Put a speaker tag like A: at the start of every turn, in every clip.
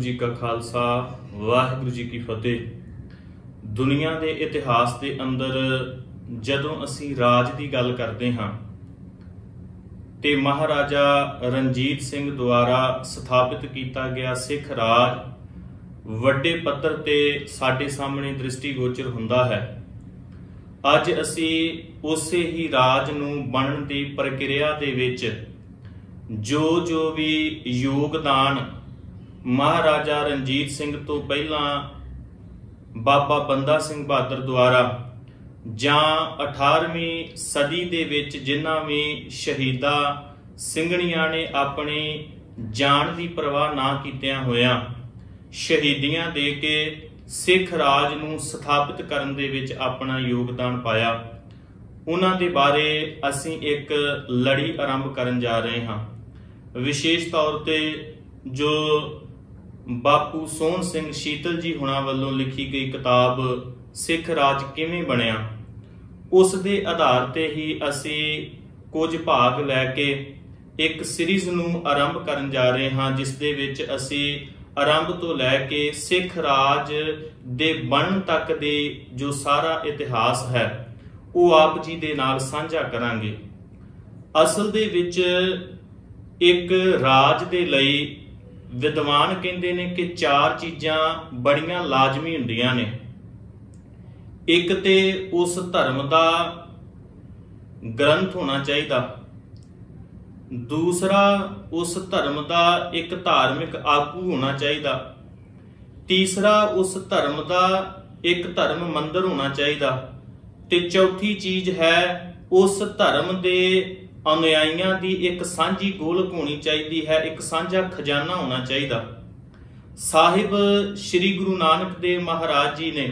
A: जी का खालसा वाहिगुरू जी की फतेह। दुनिया के इतिहास के अंदर जदों असी राज की गल करते हाँ तो महाराजा रणजीत सिंह द्वारा स्थापित किया गया सिख राज वड्डे पद्धर ते साडे सामने दृष्टिगोचर हुंदा है। अज असी उसे ही राज नूं बनन दी प्रक्रिया दे विच जो भी योगदान महाराजा रणजीत सिंह तो पहला बाबा बंदा सिंह बहादुर द्वारा जां 18वीं सदी दे विच जिन्हां भी शहीदा ਸਿੰਘਣੀਆਂ ने अपनी जान की परवाह ना कीतियां होया शहीदियां दे के सिख राज नूं स्थापित करन दे विच अपना योगदान पाया। उन्हां दे बारे असीं एक लड़ी आरंभ करन जा रहे हाँ। विशेष तौर ते जो बापू सोहन सिंह शीतल जी हुणां वल्लों लिखी गई किताब सिख राज किवें बनिया उस दे आधार ते ही असी कुछ भाग लैके एक सीरीज नूं आरंभ करन जा रहे हाँ, जिस दे विच असी आरंभ तो लैके सिख राज दे बनन तक दे जो सारा इतिहास है वो आप जी दे नाल साझा करांगे। असल दे विच एक राज दे लई विद्वान कहते ने कि 4 चीज़ां बड़ियां लाजमी हुंदियां ने। एक ते उस धर्म का ग्रंथ होना चाहिए, दूसरा उस धर्म का एक धार्मिक आगू होना चाहिए, तीसरा उस धर्म का एक धर्म मंदिर होना चाहिए, ते चौथी चीज है उस धर्म के अनुयायियों की एक सांझी गोलक होनी चाहिए है, एक सांझा खजाना होना चाहिए। साहिब श्री गुरु नानक देव महाराज जी ने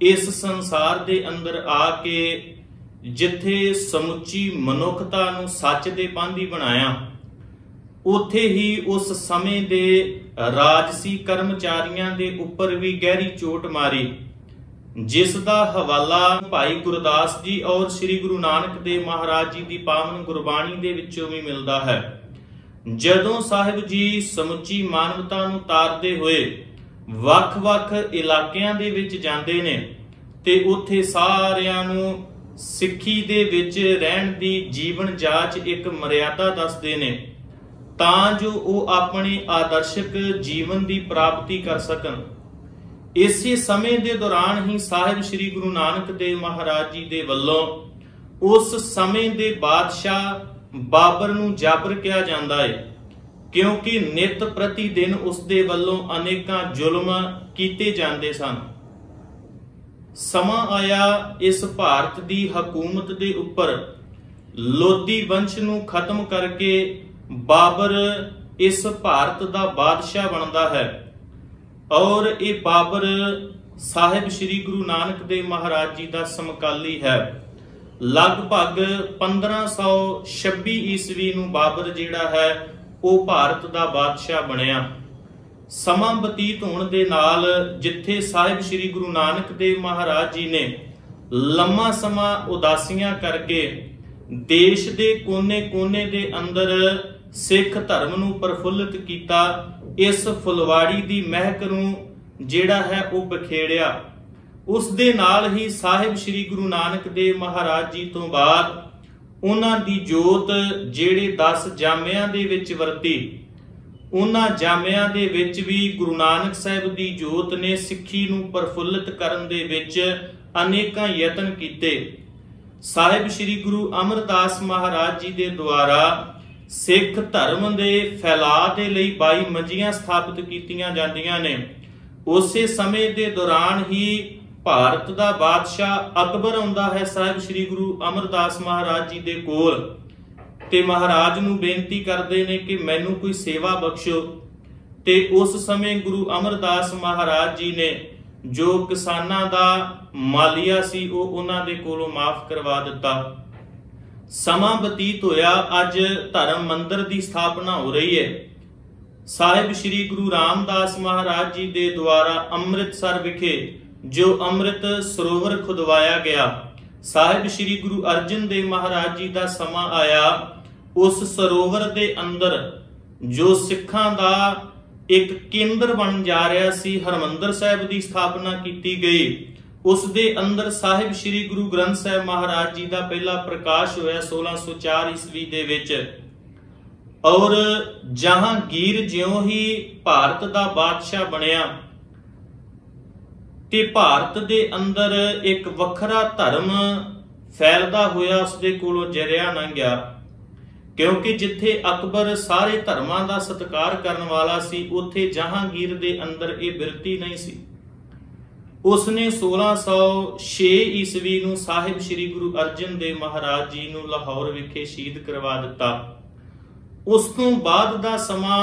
A: इस संसार के अंदर आके जिथे समुची मनुखता नूं सच दे पांधी बनाया उथे ही उस समय दे राजसी कर्मचारियों के उपर भी गहरी चोट मारी, जिस दा हवाला भाई गुरदास जी और श्री गुरु नानक देव महाराज जी की पावन गुरबाणी दे विचों भी मिलता है। जदों साहिब जी समुची मानवता नूं तारदे हुए वख-वख इलाकिਆਂ दे विच जांदे ने ते उत्थे सारिਆਂ नूं सिੱਖੀ दे विच रहण दी जीवन जाच एक मर्यादा दसदे ने तां जो वो अपने आदर्शक जीवन की प्राप्ति कर सकन। इसे समय के दौरान ही साहिब श्री गुरु नानक देव महाराज जी दे वल्लों उस समय के बादशाह बाबर नूं जाबर कहा जाता है, क्योंकि नित प्रति दिन उसदे वल्लों अनेकां जुल्म कीते जांदे सन। समा आया इस भारत की हकूमत के उपर लोधी वंश नूं खत्म करके बाबर इस भारत का बादशाह बनता है और ये बाबर साहिब श्री गुरु नानक देव महाराज जी का समकाली है। लगभग 1526 ईस्वी नूं बाबर जिहड़ा है वो भारत का बादशाह बनया। समा बतीत होने दे नाल जिथे साहिब श्री गुरु नानक देव महाराज जी ने लम्मा समा उदासियां करके देश के कोने कोने दे अंदर सिख धर्म नूं प्रफुल्लित किया, इस फुलवाड़ी की महक नूं जिहड़ा है वो बखेड़िया। उस दे नाल ही साहिब श्री गुरु नानक देव महाराज जी तो बाद उन्हां दी जोत जिहड़े 10 जामियां दे विच वरती, उन्हां जामियां दे विच भी गुरु नानक साहिब दी जोत ने सिੱਖੀ नूं प्रफुल्लित करन दे विच अनेकां यतन कीते। साहिब श्री गुरु अमरदास महाराज जी दे द्वारा सिख धर्म के फैलाव के लिए 22 मंजियां स्थापित कीतियां जांदियां ने। उसे समय के दौरान ही भारत का बादशाह अकबर आउंदा है साहिब श्री गुरु अमरदास महाराज जी दे कोल ते महाराज नूं बेनती करते ने कि मैनू कोई सेवा बख्शो। ते उस समय गुरु अमरदास महाराज जी ने जो किसानां दा मालिया सी वो उन्हां दे कोलों माफ करवा दिता। समा बतीत होया, अज धर्म मंदिर की स्थापना हो रही है। साहिब श्री गुरु रामदास महाराज जी दे द्वारा अमृतसर विखे जो अमृत सरोवर खुदवाया गया, साहिब श्री गुरु अर्जन देव महाराज जी का समा आया उस सरोवर के अंदर जो सिखां दा एक केंद्र बन जा रहा सी। हरमंदर साहिब की स्थापना की गई। उस दे अंदर साहिब श्री गुरु ग्रंथ साहिब महाराज जी का पहला प्रकाश होया 1604 ईस्वी दे विच। और जहांगीर ज्यों ही भारत का बादशाह बनया ते भारत दे अंदर एक वखरा धर्म फैलदा होया उसदे कोलों जरिया ना गया, क्योंकि जिथे अकबर सारे धर्मां दा सत्कार करन वाला सी, उथे जहांगीर दे अंदर ये बिरती नहीं सी। उसने 1606 ईस्वी नूं साहिब श्री गुरु अर्जन देव महाराज जी नूं लाहौर विखे शहीद करवा दिता। उस तों बाद दा समा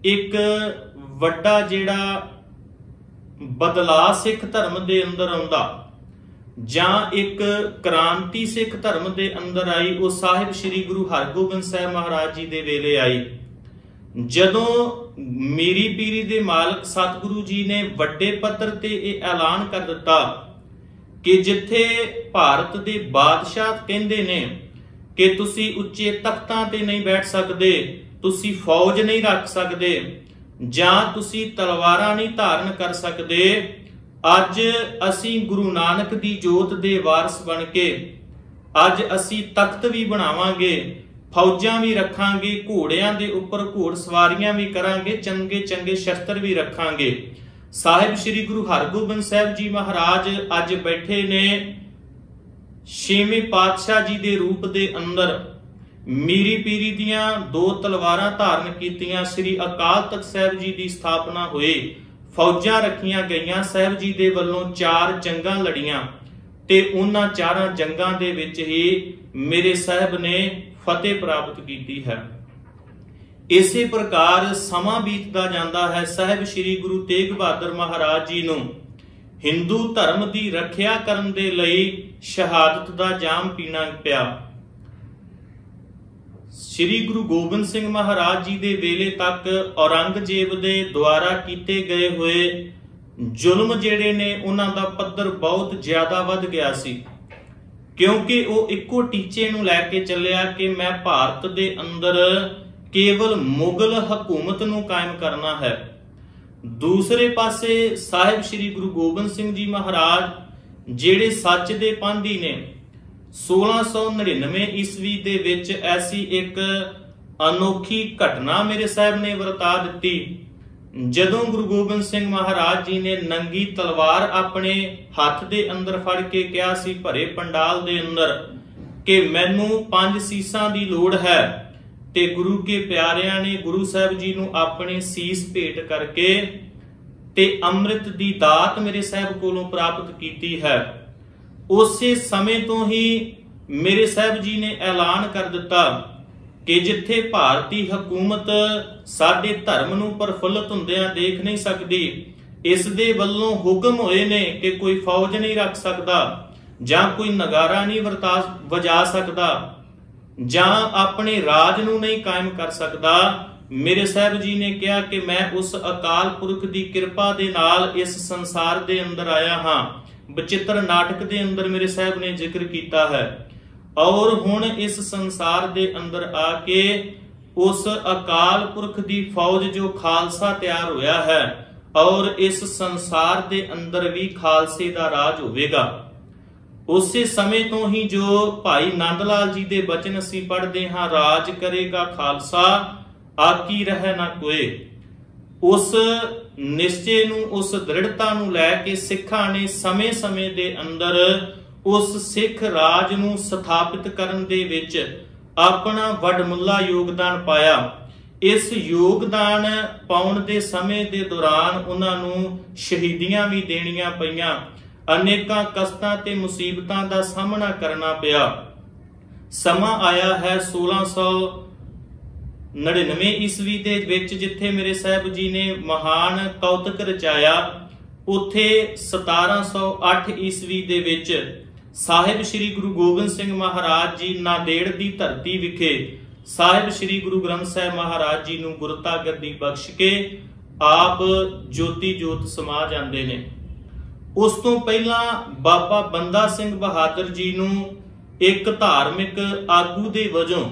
A: एक वड्डा जिहड़ा बदलाव सिख धर्म दे अंदर आउंदा जां एक क्रांति सिख धर्म दे अंदर आई, वो साहिब श्री गुरु हरगोबिंद साहिब महाराज जी दे वेले आई। जदों मीरी पीरी दे मालक सतगुरु जी ने वड्डे पद्धर ते यह ऐलान कर दिता कि जिथे भारत दे बादशाह कहंदे ने कि तुसी उच्चे तख्तां ते नहीं बैठ सकदे, तुसी फौज नहीं रख सकदे, जां तुसी तलवारां नहीं धारण कर सकदे, अज असी गुरु नानक दी जोत दे वारस बन के अज असी तख्त भी बनावांगे, फौजां भी रखांगे, घोड़ियां दे उपर घोड़ सवारियां भी करांगे, चंगे चंगे शस्त्र भी रखांगे। साहिब श्री गुरु हरगोबिंद साहिब जी महाराज अज बैठे ने 6वें पातशाह जी दे रूप दे अंदर। मीरी पीरी दियां 2 तलवारां धारण कीतियां। श्री अकाल तख्त साहिब जी दी स्थापना होई, फौजां रखियां गईयां। साहिब जी दे वल्लों 4 जंगां लड़ियां ते उन्हां 4 जंगां दे विच ही मेरे साहिब ने फतेह प्राप्त कीती है। इसे प्रकार समा बीतदा जांदा है। साहिब श्री गुरु तेग बहादुर महाराज जी नूं हिंदू धर्म की रखिया करन दे लई शहादत दा जाम पीना पिया। श्री गुरु गोबिंद सिंह महाराज जी दे वेले तक औरंगजेब दे द्वारा कीते गए हुए जुल्म जेड़े ने उन्हां दा पद्धर बहुत ज्यादा वध गया सी, क्योंकि वो इक्को टीचे नूं लैके चलिया कि मैं भारत दे अंदर केवल मुगल हकूमत नूं कायम करना है। दूसरे पासे साहिब श्री गुरु गोबिंद सिंह जी महाराज जेड़े सच दे पांधी ने 1699 ईस्वी दे विच ऐसी एक अनोखी घटना मेरे साहब ने वरता दी। जदों गुरु गोबिंद सिंह महाराज जी ने नंगी तलवार अपने हाथ दे अंदर फड़ के कहा सी भरे पंडाल दे अंदर कि मैनू 5 सीसां दी लोड़ है, ते गुरु के प्यारियां ने गुरु साहब जी नू अपने सीस भेंट करके ते अमृत दी दात मेरे साहब कोलों प्राप्त कीती है। उसे समय तो ही मेरे साहब जी ने ऐलान कर दिता कि जिथे भारती हुकूमत साडे धर्म नूं प्रफुल्लित हुंदिआं देख नहीं सकती, इस दे वल्लों हुक्म होए ने कि कोई फौज नहीं रख सकदा, जां कोई नगारा नहीं वजा सकदा, जां अपने राज नूं नहीं कायम कर सकदा। मेरे साहब जी ने कहा कि मैं उस अकाल पुरख दी कृपा दे नाल इस संसार दे अंदर आया हां। बचित्र नाटक दे अंदर मेरे साहब ने जिक्र किया है, और हुण इस संसार दे अंदर आके उस अकाल पुरख दी फौज जो खालसा तैयार होया है, और इस संसार दे अंदर भी खालसे दा राज होवेगा। उसे समय तो ही जो भाई नंद लाल जी दे बचन असीं पढ़दे हां, राज करेगा खालसा आकी रहे ना कोई। उस निश्चय नूं, उस दृढ़ता नूं लैके सिखां ने समय समय दे अंदर उस सिख राज नूं स्थापित करन दे विच अपना वडमुला योगदान पाया। इस योगदान पाउण दे समय दे दौरान उन्हां नूं शहीदियां भी देणियां पईयां, अनेकां कष्टां ते मुसीबतां दा सामना करना पिया। समा आया है 1699 ईस्वी दे विच जिथे मेरे साहब जी ने महान कौतक रचाया, उथे 1708 ईस्वी दे विच साहिब श्री गुरु गोबिंद सिंह महाराज जी नादेड़ दी धरती विखे साहिब श्री गुरु ग्रंथ साहिब महाराज जी नूं गुरता गद्दी बख्श के आप ज्योति जोत समा जांदे ने। उस तो पहला बाबा बंदा सिंह बहादुर जी नूं एक धार्मिक आगू दे वजों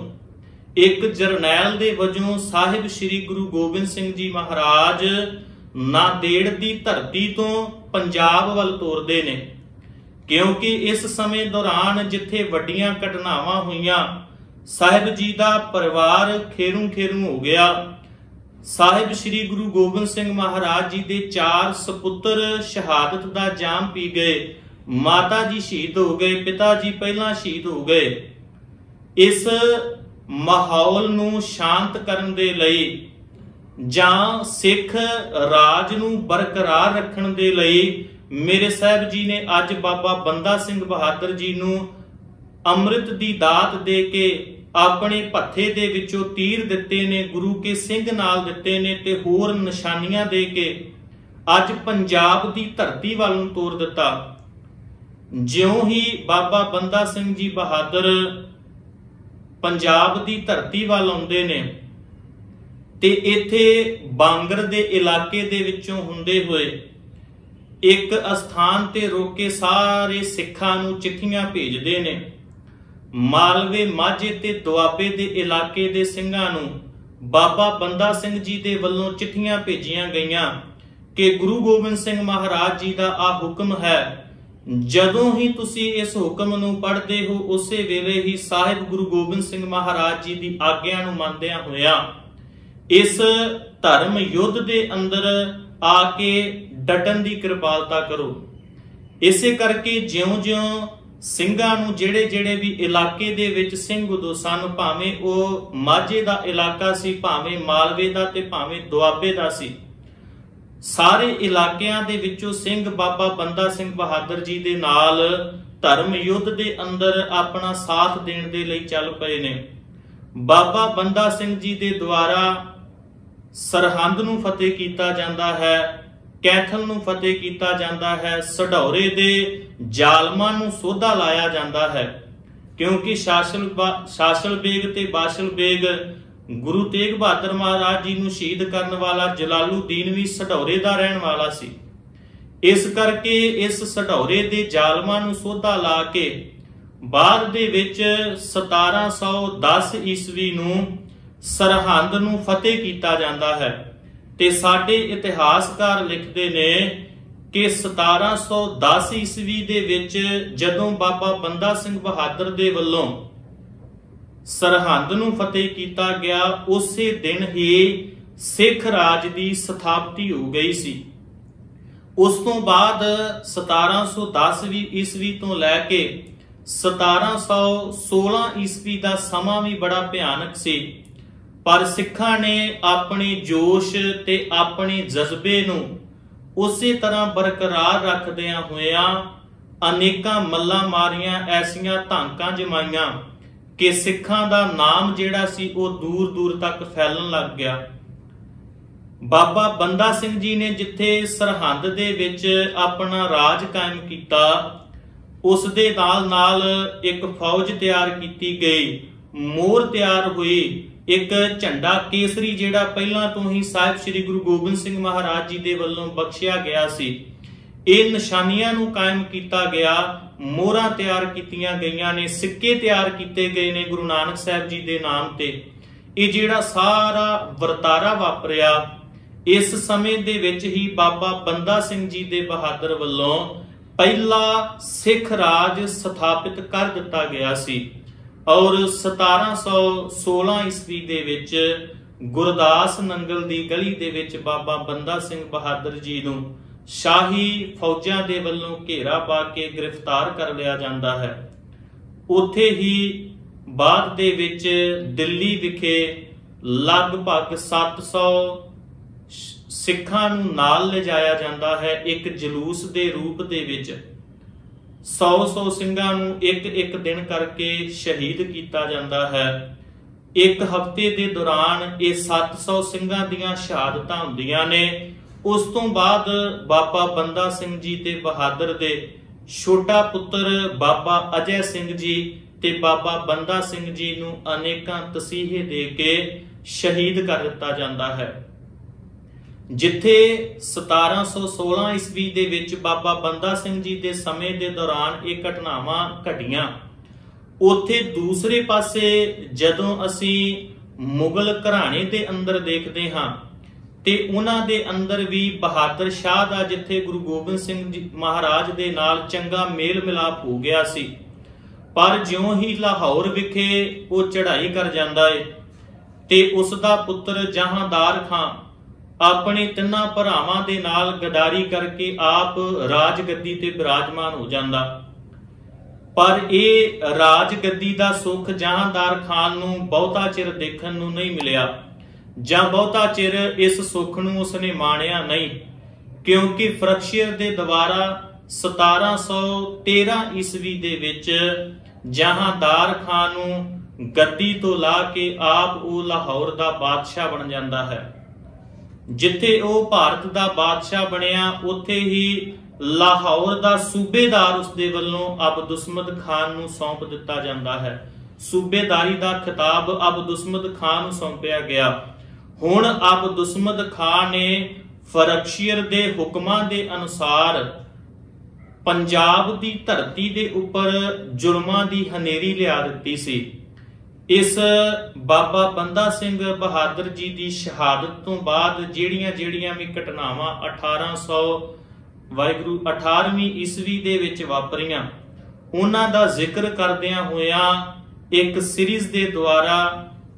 A: ਇੱਕ ਜਰਨੈਲ ਦੇ ਵਜੋਂ ਸਾਹਿਬ ਸ੍ਰੀ ਗੁਰੂ ਗੋਬਿੰਦ ਸਿੰਘ ਜੀ ਮਹਾਰਾਜ ਨਾਂਦੇੜ ਦੀ ਧਰਤੀ ਤੋਂ ਪੰਜਾਬ ਵੱਲ ਤੋਰਦੇ ਨੇ, ਕਿਉਂਕਿ ਇਸ ਸਮੇਂ ਦੌਰਾਨ ਜਿੱਥੇ ਵੱਡੀਆਂ ਘਟਨਾਵਾਂ ਹੋਈਆਂ, ਸਾਹਿਬ ਜੀ ਦਾ ਪਰਿਵਾਰ ਖੇਰੂ ਖੇਰੂ ਹੋ ਗਿਆ। ਸਾਹਿਬ ਸ੍ਰੀ ਗੁਰੂ ਗੋਬਿੰਦ ਸਿੰਘ ਮਹਾਰਾਜ ਜੀ ਦੇ 4 ਸਪੁੱਤਰ ਸ਼ਹਾਦਤ ਦਾ ਜਾਮ ਪੀ ਗਏ, ਮਾਤਾ ਜੀ ਸ਼ਹੀਦ ਹੋ ਗਏ, ਪਿਤਾ ਜੀ ਪਹਿਲਾਂ ਸ਼ਹੀਦ ਹੋ ਗਏ। ਇਸ ਮਾਹੌਲ ਨੂੰ ਸ਼ਾਂਤ ਕਰਨ ਦੇ ਲਈ ਜਾਂ ਸਿੱਖ ਰਾਜ ਨੂੰ ਬਰਕਰਾਰ ਰੱਖਣ ਦੇ ਲਈ ਮੇਰੇ ਸਾਹਿਬ ਜੀ ਨੇ ਅੱਜ ਬਾਬਾ ਬੰਦਾ ਸਿੰਘ ਬਹਾਦਰ ਜੀ ਨੂੰ ਅੰਮ੍ਰਿਤ ਦੀ ਦਾਤ ਦੇ ਕੇ ਆਪਣੇ ਭੱਥੇ ਦੇ ਵਿੱਚੋਂ ਤੀਰ ਦਿੱਤੇ ਨੇ, ਗੁਰੂ ਕੇ ਸਿੰਘ ਨਾਲ ਦਿੱਤੇ ਨੇ ਤੇ ਹੋਰ ਨਿਸ਼ਾਨੀਆਂ ਦੇ ਕੇ ਅੱਜ ਪੰਜਾਬ ਦੀ ਧਰਤੀ ਵੱਲ ਨੂੰ ਤੋਰ ਦਿੱਤਾ। ਜਿਉਂ ਹੀ ਬਾਬਾ ਬੰਦਾ ਸਿੰਘ ਜੀ ਬਹਾਦਰ ਪੰਜਾਬ ਦੀ ਧਰਤੀ ਵੱਲ ਆਉਂਦੇ ਨੇ ਤੇ ਇੱਥੇ ਬਾਂਗਰ ਦੇ ਇਲਾਕੇ ਦੇ ਵਿੱਚੋਂ ਹੁੰਦੇ ਹੋਏ ਇੱਕ ਅਸਥਾਨ ਤੇ ਰੋਕ ਕੇ ਸਾਰੇ ਸਿੱਖਾਂ ਨੂੰ ਚਿੱਠੀਆਂ ਭੇਜਦੇ ਨੇ। ਮਾਲਵੇ, ਮਾਝੇ ਤੇ ਦੁਆਬੇ ਦੇ ਇਲਾਕੇ ਦੇ ਸਿੰਘਾਂ ਨੂੰ ਬਾਬਾ ਬੰਦਾ ਸਿੰਘ ਜੀ ਦੇ ਵੱਲੋਂ ਚਿੱਠੀਆਂ ਭੇਜੀਆਂ ਗਈਆਂ ਕਿ ਗੁਰੂ ਗੋਬਿੰਦ ਸਿੰਘ ਮਹਾਰਾਜ ਜੀ ਦਾ ਆ ਹੁਕਮ ਹੈ, ਜਦੋਂ ਹੀ ਤੁਸੀਂ ਇਸ ਹੁਕਮ ਨੂੰ ਪੜ੍ਹਦੇ ਹੋ ਉਸੇ ਵੇਲੇ ਹੀ ਸਾਹਿਬ ਗੁਰੂ ਗੋਬਿੰਦ ਸਿੰਘ ਮਹਾਰਾਜ ਜੀ ਦੀ ਆਗਿਆ ਨੂੰ ਮੰਨਦਿਆਂ ਹੋਇਆਂ ਇਸ ਧਰਮ ਯੁੱਧ ਦੇ ਅੰਦਰ ਆ ਕੇ ਡਟਣ ਦੀ ਕਿਰਪਾਲਤਾ ਕਰੋ। ਇਸੇ ਕਰਕੇ ਜਿਉਂ-ਜਿਉਂ ਸਿੰਘਾਂ ਨੂੰ ਜਿਹੜੇ ਵੀ ਇਲਾਕੇ ਦੇ ਵਿੱਚ ਸਿੰਘ ਉਦੋਂ ਸਨ, ਭਾਵੇਂ ਉਹ ਮਾਝੇ ਦਾ ਇਲਾਕਾ ਸੀ, ਭਾਵੇਂ ਮਾਲਵੇ ਦਾ ਤੇ ਭਾਵੇਂ ਦੁਆਬੇ ਦਾ ਸੀ, ਸਾਰੇ ਇਲਾਕਿਆਂ ਦੇ ਵਿੱਚੋਂ ਸਿੰਘ ਬਾਬਾ ਬੰਦਾ ਸਿੰਘ ਬਹਾਦਰ ਜੀ ਦੇ ਨਾਲ ਧਰਮ ਯੁੱਧ ਦੇ ਅੰਦਰ ਆਪਣਾ ਸਾਥ ਦੇਣ ਦੇ ਲਈ ਚੱਲ ਪਏ ਨੇ। ਬਾਬਾ ਬੰਦਾ ਸਿੰਘ ਜੀ ਦੇ ਦੁਆਰਾ ਸਰਹੰਦ ਨੂੰ ਫਤਿਹ ਕੀਤਾ ਜਾਂਦਾ ਹੈ, ਕੈਥਲ ਨੂੰ ਫਤਿਹ ਕੀਤਾ ਜਾਂਦਾ ਹੈ, ਸਢੌਰੇ ਦੇ ਜ਼ਾਲਮਾਂ ਨੂੰ ਸੋਧਾ ਲਾਇਆ ਜਾਂਦਾ ਹੈ, ਕਿਉਂਕਿ ਸ਼ਾਸਲ ਬੇਗ ਤੇ ਬਾਸ਼ਲ ਬੇਗ ਗੁਰੂ ਤੇਗ ਬਹਾਦਰ ਮਹਾਰਾਜ ਜੀ ਨੂੰ ਸ਼ਹੀਦ ਕਰਨ ਵਾਲਾ ਜਲਾਲੂਦੀਨ ਵੀ ਸਢੌਰੇ ਦਾ ਰਹਿਣ ਵਾਲਾ ਸੀ। ਇਸ ਕਰਕੇ ਇਸ ਸਢੌਰੇ ਦੇ ਜ਼ਾਲਮਾਂ ਨੂੰ ਸੋਧਾ ਲਾ ਕੇ ਬਾਅਦ ਦੇ ਵਿੱਚ 1710 ਈਸਵੀ ਨੂੰ ਸਰਹੰਦ ਨੂੰ ਫਤਿਹ ਕੀਤਾ ਜਾਂਦਾ ਹੈ ਤੇ ਸਾਡੇ ਇਤਿਹਾਸਕਾਰ ਲਿਖਦੇ ਨੇ ਕਿ 1710 ਈਸਵੀ ਦੇ ਵਿੱਚ ਜਦੋਂ ਬਾਬਾ ਬੰਦਾ ਸਿੰਘ ਬਹਾਦਰ ਦੇ ਵੱਲੋਂ ਸਰਹੰਦ ਨੂੰ ਫਤਿਹ ਕੀਤਾ ਗਿਆ, ਉਸੇ ਦਿਨ ਹੀ ਸਿੱਖ ਰਾਜ ਦੀ ਸਥਾਪਤੀ ਹੋ ਗਈ ਸੀ। ਉਸ ਤੋਂ ਬਾਅਦ 1710 ਈਸਵੀ ਤੋਂ ਲੈ ਕੇ 1716 ਈਸਵੀ ਦਾ ਸਮਾਂ ਵੀ ਬੜਾ ਭਿਆਨਕ ਸੀ, ਪਰ ਸਿੱਖਾਂ ਨੇ ਆਪਣੇ ਜੋਸ਼ ਤੇ ਆਪਣੇ ਜਜ਼ਬੇ ਨੂੰ ਉਸੇ ਤਰ੍ਹਾਂ ਬਰਕਰਾਰ ਰੱਖਦਿਆਂ ਹੋਇਆਂ ਅਨੇਕਾਂ ਮੱਲਾਂ ਮਾਰੀਆਂ, ਐਸੀਆਂ ਧਾਕਾਂ ਜਮਾਈਆਂ ਕਿ ਸਿੱਖਾਂ ਦਾ ਨਾਮ ਜਿਹੜਾ ਸੀ ਉਹ ਦੂਰ ਦੂਰ ਤੱਕ ਫੈਲਣ ਲੱਗ ਗਿਆ। ਬਾਬਾ ਬੰਦਾ ਸਿੰਘ ਜੀ ਨੇ ਜਿੱਥੇ ਸਰਹੰਦ ਦੇ ਵਿੱਚ ਆਪਣਾ ਰਾਜ ਕਾਇਮ ਕੀਤਾ, ਉਸ ਦੇ ਨਾਲ ਨਾਲ ਇੱਕ ਫੌਜ ਤਿਆਰ ਕੀਤੀ ਗਈ, ਮੋਹਰ ਤਿਆਰ ਹੋਈ, ਇੱਕ ਝੰਡਾ ਕੇਸਰੀ ਜਿਹੜਾ ਪਹਿਲਾਂ ਤੋਂ ਹੀ ਸਾਹਿਬ ਸ੍ਰੀ ਗੁਰੂ ਗੋਬਿੰਦ ਸਿੰਘ ਮਹਾਰਾਜ ਜੀ ਦੇ ਵੱਲੋਂ ਬਖਸ਼ਿਆ ਗਿਆ ਸੀ, ਇਹ ਨਿਸ਼ਾਨੀਆਂ ਨੂੰ ਕਾਇਮ ਕੀਤਾ ਗਿਆ, ਮੋਹਰਾਂ ਤਿਆਰ ਕੀਤੀਆਂ ਗਈਆਂ ਨੇ, ਸਿੱਕੇ ਤਿਆਰ ਕੀਤੇ ਗਏ ਨੇ ਗੁਰੂ ਨਾਨਕ ਸਾਹਿਬ ਜੀ ਦੇ ਨਾਮ ਤੇ। ਇਹ ਜਿਹੜਾ ਸਾਰਾ ਵਰਤਾਰਾ ਵਾਪਰਿਆ, ਇਸ ਸਮੇਂ ਦੇ ਵਿੱਚ ਹੀ ਬਾਬਾ ਬੰਦਾ ਸਿੰਘ ਜੀ ਦੇ ਬਹਾਦਰ ਵੱਲੋਂ ਪਹਿਲਾ ਸਿੱਖ ਰਾਜ ਸਥਾਪਿਤ ਕਰ ਦਿੱਤਾ ਗਿਆ ਸੀ। ਔਰ 1716 ਈਸਵੀ ਦੇ ਵਿੱਚ ਗੁਰਦਾਸ ਨੰਗਲ ਦੀ ਗਲੀ ਦੇ ਵਿੱਚ ਬਾਬਾ ਬੰਦਾ ਸਿੰਘ ਬਹਾਦਰ ਜੀ ਨੂੰ ਸ਼ਾਹੀ ਫੌਜਾਂ ਦੇ ਵੱਲੋਂ ਘੇਰਾ ਪਾ ਕੇ ਗ੍ਰਿਫਤਾਰ ਕਰ ਲਿਆ ਜਾਂਦਾ ਹੈ। ਉੱਥੇ ਹੀ ਬਾਅਦ ਦੇ ਵਿੱਚ ਦਿੱਲੀ ਵਿਖੇ ਲਗਭਗ 700 ਸਿੱਖਾਂ ਨੂੰ ਨਾਲ ਲਿਜਾਇਆ ਜਾਂਦਾ ਹੈ, ਇੱਕ ਜਲੂਸ ਦੇ ਰੂਪ ਦੇ ਵਿੱਚ 100 ਸਿੰਘਾਂ ਨੂੰ ਇੱਕ ਦਿਨ ਕਰਕੇ ਸ਼ਹੀਦ ਕੀਤਾ ਜਾਂਦਾ ਹੈ। ਇੱਕ ਹਫ਼ਤੇ ਦੇ ਦੌਰਾਨ ਇਹ 700 ਸਿੰਘਾਂ ਦੀਆਂ ਸ਼ਹਾਦਤਾਂ ਹੁੰਦੀਆਂ ਨੇ। ਉਸ ਤੋਂ ਬਾਅਦ ਬਾਬਾ ਬੰਦਾ ਸਿੰਘ ਜੀ ਤੇ ਬਹਾਦਰ ਦੇ ਛੋਟਾ ਪੁੱਤਰ ਬਾਬਾ ਅਜੈ ਸਿੰਘ ਜੀ ਤੇ ਬਾਬਾ ਬੰਦਾ ਸਿੰਘ ਜੀ ਨੂੰ ਅਨੇਕਾਂ ਤਸੀਹੇ ਦੇ ਕੇ ਸ਼ਹੀਦ ਕਰ ਦਿੱਤਾ ਜਾਂਦਾ ਹੈ। ਜਿੱਥੇ 1716 ਈਸਵੀ ਦੇ ਵਿੱਚ ਬਾਬਾ ਬੰਦਾ ਸਿੰਘ ਜੀ ਦੇ ਸਮੇਂ ਦੇ ਦੌਰਾਨ ਇਹ ਘਟਨਾਵਾਂ ਘਟੀਆਂ, ਉੱਥੇ ਦੂਸਰੇ ਪਾਸੇ ਜਦੋਂ ਅਸੀਂ ਮੁਗਲ ਘਰਾਣੇ ਦੇ ਅੰਦਰ ਦੇਖਦੇ ਹਾਂ ਤੇ ਉਹਨਾਂ ਦੇ ਅੰਦਰ ਵੀ ਬਹਾਦਰ ਸ਼ਾਹ ਦਾ ਜਿੱਥੇ ਗੁਰੂ ਗੋਬਿੰਦ ਸਿੰਘ ਜੀ ਮਹਾਰਾਜ ਦੇ ਨਾਲ ਚੰਗਾ ਮੇਲ ਮਿਲਾਪ ਹੋ ਗਿਆ ਸੀ, ਪਰ ਜਿਉਂ ਹੀ ਲਾਹੌਰ ਵਿਖੇ ਉਹ ਚੜ੍ਹਾਈ ਕਰ ਜਾਂਦਾ ਏ ਤੇ ਉਸ ਦਾ ਪੁੱਤਰ ਜਹਾਂਦਾਰ ਖਾਂ ਆਪਣੇ ਤਿੰਨਾਂ ਭਰਾਵਾਂ ਦੇ ਨਾਲ ਗਦਾਰੀ ਕਰਕੇ ਆਪ ਰਾਜਗੱਦੀ ਤੇ ਬਿਰਾਜਮਾਨ ਹੋ ਜਾਂਦਾ। ਪਰ ਇਹ ਰਾਜਗੱਦੀ ਦਾ ਸੁੱਖ ਜਹਾਂਦਾਰ ਖਾਨ ਨੂੰ ਬਹੁਤਾ ਚਿਰ ਦੇਖਣ ਨੂੰ ਨਹੀਂ ਮਿਲਿਆ, ਜਾਂ ਬਹੁਤਾ ਚਿਰ ਇਸ ਸੁੱਖ ਨੂੰ ਉਸਨੇ ਮਾਣਿਆ ਨਹੀਂ, ਕਿਉਂਕਿ ਫਰਕਸ਼ੀਅਰ ਦੇ ਦੁਆਰਾ 1713 ਈਸਵੀ ਦੇ ਵਿੱਚ ਜਹਾਂਦਾਰ ਖਾਨ ਨੂੰ ਗੱਦੀ ਤੋਂ ਲਾ ਕੇ ਆਪ ਉਹ ਲਾਹੌਰ ਦਾ ਬਾਦਸ਼ਾਹ ਬਣ ਜਾਂਦਾ ਹੈ। ਜਿੱਥੇ ਉਹ ਭਾਰਤ ਦਾ ਬਾਦਸ਼ਾਹ ਬਣਿਆ, ਉੱਥੇ ਹੀ ਲਾਹੌਰ ਦਾ ਸੂਬੇਦਾਰ ਉਸਦੇ ਵੱਲੋਂ ਅਬਦੁਸਮਦ ਖਾਨ ਨੂੰ ਸੌਂਪ ਦਿੱਤਾ ਜਾਂਦਾ ਹੈ। ਸੂਬੇਦਾਰੀ ਦਾ ਖਿਤਾਬ ਅਬਦੁਸਮਦ ਖਾਨ ਨੂੰ ਸੌਂਪਿਆ ਗਿਆ। ਹੁਣ ਅਬਦੁਸਮਦ ਖਾਨ ਨੇ ਫਰਕਸ਼ੀਅਰ ਦੇ ਹੁਕਮਾਂ ਦੇ ਅਨੁਸਾਰ ਪੰਜਾਬ ਦੀ ਧਰਤੀ ਦੇ ਉੱਪਰ ਜ਼ੁਲਮਾਂ ਦੀ ਹਨੇਰੀ ਲਿਆ ਦਿੱਤੀ ਸੀ। ਇਸ ਬਾਬਾ ਬੰਦਾ ਸਿੰਘ ਬਹਾਦਰ ਜੀ ਦੀ ਸ਼ਹਾਦਤ ਤੋਂ ਬਾਅਦ ਜਿਹੜੀਆਂ ਵੀ ਘਟਨਾਵਾਂ 18ਵੀਂ ਈਸਵੀ ਦੇ ਵਿੱਚ ਵਾਪਰੀਆਂ, ਉਹਨਾਂ ਦਾ ਜ਼ਿਕਰ ਕਰਦਿਆਂ ਹੋਇਆਂ ਇੱਕ ਸੀਰੀਜ਼ ਦੇ ਦੁਆਰਾ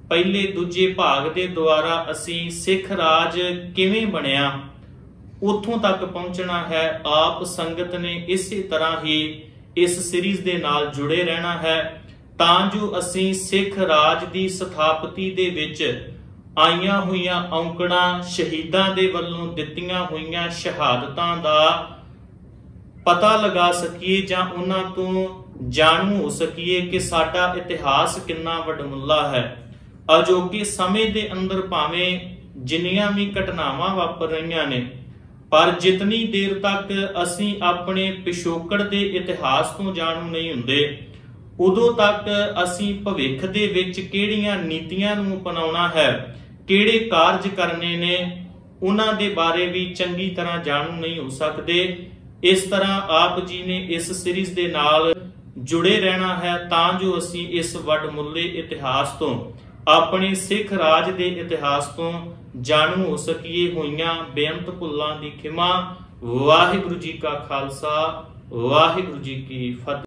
A: ਪਹਿਲੇ ਦੂਜੇ ਭਾਗ ਦੇ ਦੁਆਰਾ ਅਸੀਂ ਸਿੱਖ ਰਾਜ ਕਿਵੇਂ ਬਣਿਆ ਉੱਥੋਂ ਤੱਕ ਪਹੁੰਚਣਾ ਹੈ। ਆਪ ਸੰਗਤ ਨੇ ਇਸੇ ਤਰ੍ਹਾਂ ਹੀ ਇਸ ਸੀਰੀਜ਼ ਦੇ ਨਾਲ ਜੁੜੇ ਰਹਿਣਾ ਹੈ, ਤਾਂ ਜੋ ਅਸੀਂ ਸਿੱਖ ਰਾਜ ਦੀ ਸਥਾਪਤੀ ਦੇ ਵਿੱਚ ਆਈਆਂ ਹੋਈਆਂ ਔਂਕੜਾਂ, ਸ਼ਹੀਦਾਂ ਦੇ ਵੱਲੋਂ ਦਿੱਤੀਆਂ ਹੋਈਆਂ ਸ਼ਹਾਦਤਾਂ ਦਾ ਪਤਾ ਲਗਾ ਸਕੀਏ, ਜਾਂ ਉਹਨਾਂ ਤੋਂ ਜਾਣੂ ਹੋ ਸਕੀਏ ਕਿ ਸਾਡਾ ਇਤਿਹਾਸ ਕਿੰਨਾ ਵਡਮੁੱਲਾ ਹੈ। ਅਜੋਕੇ ਸਮੇਂ ਦੇ ਅੰਦਰ ਭਾਵੇਂ ਜਿੰਨੀਆਂ ਵੀ ਘਟਨਾਵਾਂ ਵਾਪਰ ਰਹੀਆਂ ਨੇ, ਪਰ ਜਿਤਨੀ ਦੇਰ ਤੱਕ ਅਸੀਂ ਆਪਣੇ ਪਿਛੋਕੜ ਦੇ ਇਤਿਹਾਸ ਤੋਂ ਜਾਣੂ ਨਹੀਂ ਹੁੰਦੇ, ਉਦੋਂ ਤੱਕ ਅਸੀਂ ਭਵਿੱਖ ਦੇ ਵਿੱਚ ਕਿਹੜੀਆਂ ਨੀਤੀਆਂ ਨੂੰ ਅਪਣਾਉਣਾ ਹੈ, ਕਿਹੜੇ ਕਾਰਜ ਕਰਨੇ ਨੇ, ਉਹਨਾਂ ਦੇ ਬਾਰੇ ਵੀ ਚੰਗੀ ਤਰ੍ਹਾਂ ਜਾਣੂ ਨਹੀਂ ਹੋ ਸਕਦੇ। ਇਸ ਤਰ੍ਹਾਂ ਆਪ ਜੀ ਨੇ ਇਸ ਸੀਰੀਜ਼ ਦੇ ਨਾਲ ਜੁੜੇ ਰਹਿਣਾ ਹੈ, ਤਾਂ ਜੋ ਅਸੀਂ ਇਸ ਵੱਡਮੁੱਲੇ ਇਤਿਹਾਸ ਤੋਂ, ਆਪਣੇ ਸਿੱਖ ਰਾਜ ਦੇ ਇਤਿਹਾਸ ਤੋਂ ਜਾਣੂ ਹੋ ਸਕੀਏ। ਹੋਈਆਂ ਬੇਅੰਤ ਭੁੱਲਾਂ ਦੀ ਖਿਮਾ। ਵਾਹਿਗੁਰੂ ਜੀ ਕਾ ਖਾਲਸਾ, ਵਾਹਿਗੁਰੂ ਜੀ ਕੀ ਫਤਿਹ।